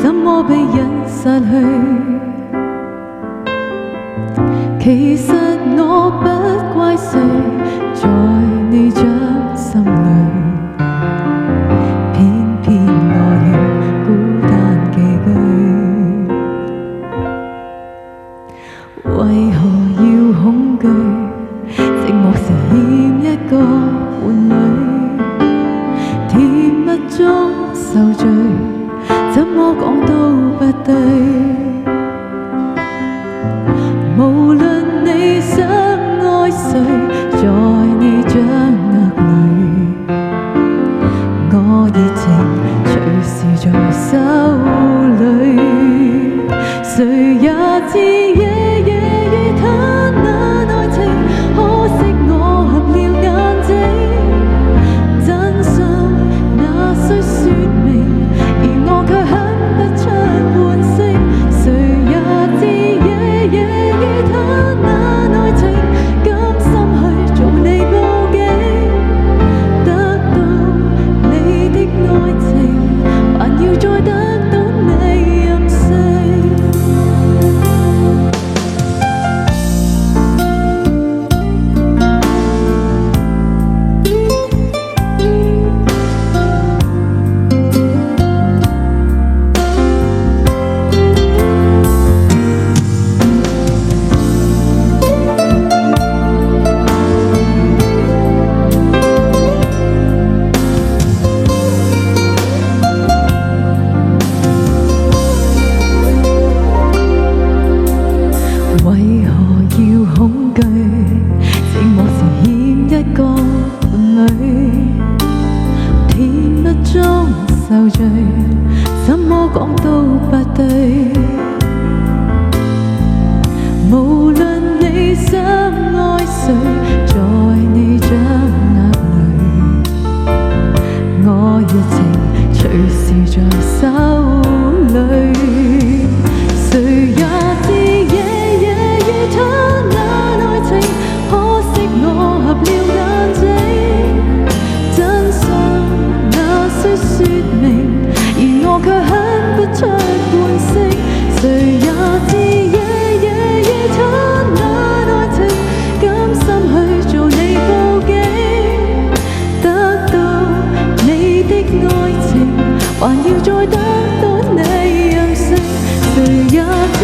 怎麼被人失去？其實我不怪誰，在你掌心裏，偏偏我要孤單寄居。為何要恐懼？寂寞時欠一個伴侶，甜蜜中受罪，怎麼講都不對。無論你想愛誰，在你掌握裏，我熱情隨時在手裏。誰也知夜夜與他那愛情，可惜我合了眼睛。真相那需說明，而我卻很不出半聲。誰也知夜夜與他那愛情，甘心去做你報警。得到你的愛情，還要再得到你任性。為何要恐懼？寂寞時欠一個伴侶，甜蜜中受罪，怎麼講都不對。無論你想愛誰，在你掌握裏，我熱情隨時在手裏。誰也知夜夜與他那愛情，可惜我合了眼睛。真相那需說明，而我卻很不出半聲。誰也知夜夜與他那愛情，甘心去做你報警。得到你的愛情，還要再得到你任性。誰也知